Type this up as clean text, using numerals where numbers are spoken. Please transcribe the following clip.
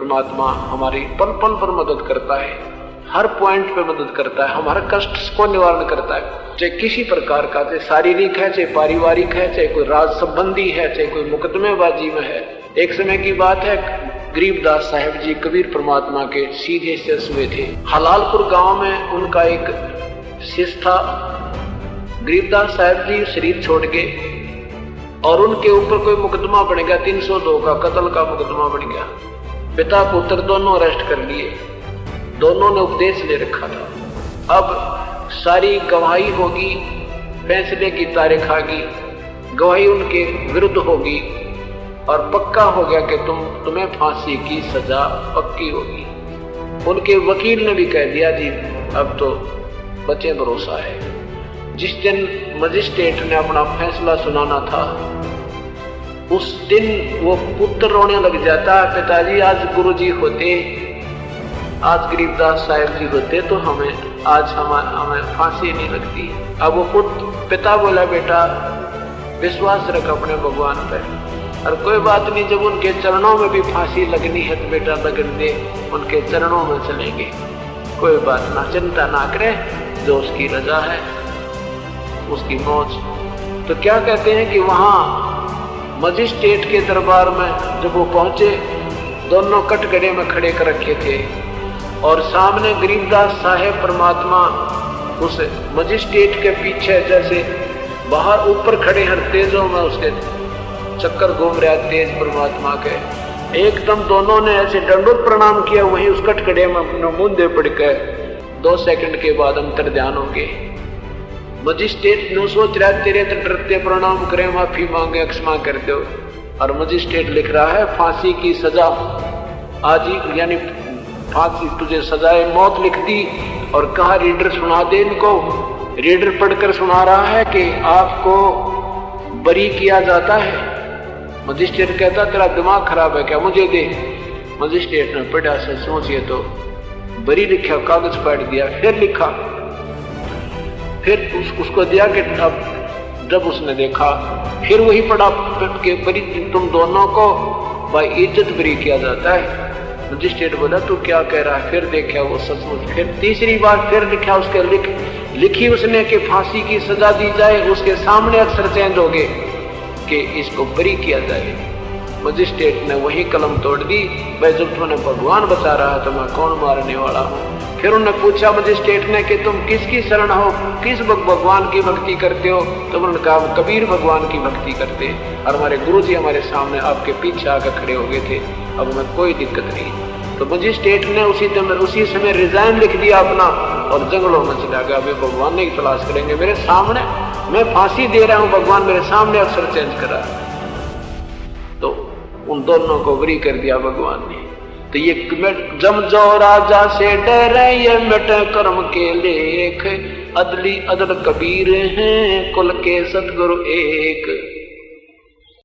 परमात्मा हमारी पल पल पर मदद करता है, हर पॉइंट पे मदद करता है, हमारे कष्ट को निवारण करता है, चाहे किसी प्रकार का, चाहे शारीरिक है, चाहे पारिवारिक है, चाहे कोई राज संबंधी है, चाहे कोई मुकदमेबाजी में है। एक समय की बात है, गरीबदास साहब जी कबीर परमात्मा के सीधे शिष्य हुए थे। हलालपुर गांव में उनका एक शिष्य था। गरीबदास साहब जी शरीर छोड़ गए और उनके ऊपर कोई मुकदमा बन गया, 302 का कत्ल का मुकदमा बन गया। पिता पुत्र दोनों अरेस्ट कर लिए, दोनों ने उपदेश ले रखा था। अब सारी गवाही होगी, फैसले की तारीख आ गई, गवाही उनके विरुद्ध होगी और पक्का हो गया कि तुम्हें फांसी की सजा पक्की होगी। उनके वकील ने भी कह दिया जी अब तो बचे भरोसा है। जिस दिन मजिस्ट्रेट ने अपना फैसला सुनाना था उस दिन वो पुत्र रोने लग जाता, पिताजी आज गुरुजी होते, आज गरीबदास साहब जी होते तो हमें फांसी नहीं लगती। अब वो पिता बोला बेटा विश्वास रख अपने भगवान पर, और कोई बात नहीं, जब उनके चरणों में भी फांसी लगनी है तो बेटा लगन दे, उनके चरणों में चलेंगे, कोई बात ना, चिंता ना करे, जो उसकी रजा है उसकी मौज। तो क्या कहते हैं कि वहां मजिस्ट्रेट के दरबार में जब वो पहुंचे, दोनों कटघरे में खड़े कर रखे थे और सामने गरीबदास साहेब परमात्मा उस मजिस्ट्रेट के पीछे जैसे बाहर ऊपर खड़े हर तेजों में उसके चक्कर घूम रहा तेज परमात्मा के। एकदम दोनों ने ऐसे दंडोत प्रणाम किया, वहीं उस कटघरे में अपने मुंदे पड़कर 2 सेकंड के बाद अंतर ध्यान होंगे। मजिस्ट्रेट ने सोच रहा तेरे तो डरते प्रणाम करे, माफी मांगे, क्षमा कर दो, और मजिस्ट्रेट लिख रहा है फांसी की सजा आज ही, यानी फांसी तुझे सजाए मौत लिख दी। और कहा रीडर सुना दे इनको। रीडर पढ़कर सुना रहा है कि आपको बरी किया जाता है। मजिस्ट्रेट कहता तेरा दिमाग खराब है क्या, मुझे दे। मजिस्ट्रेट ने पढ़ा, सचमुच ये तो बरी लिखा, कागज फाड़ दिया, फिर लिखा, फिर उसको दिया कि अब जब उसने देखा फिर वही पढ़ा कि बरी तुम दोनों को भाई इज्जत बरी किया जाता है। मजिस्ट्रेट बोला तू क्या कह रहा है, फिर देखा वो सचमुच, फिर तीसरी बार फिर लिखा, उसके लिखी उसने कि फांसी की सजा दी जाए, उसके सामने अक्षर चेंज हो गए कि इसको बरी किया जाए। मजिस्ट्रेट ने वही कलम तोड़ दी, भाई जब तुमने भगवान बचा रहा है तो मैं कौन मारने वाला हूँ। फिर उन्होंने पूछा मजिस्ट्रेट ने कि तुम किसकी शरण हो, किस भगवान की भक्ति करते हो। तो उन्होंने कहा कबीर भगवान की भक्ति करते, और हमारे गुरुजी हमारे सामने आपके पीछे आकर खड़े हो गए थे, अब हमें कोई दिक्कत नहीं। तो मजिस्ट्रेट ने उसी समय रिजाइन लिख दिया अपना और जंगलों में चला गया। अभी भगवान ने तलाश करेंगे, मेरे सामने मैं फांसी दे रहा हूँ, भगवान मेरे सामने अक्षर चेंज करा। तो उन दोनों को बरी कर दिया भगवान ने। तो ये जम जो राजा से डरे ये मिट कर्म के लेख, अदली अदल कबीर हैं कुल के सतगुरु एक।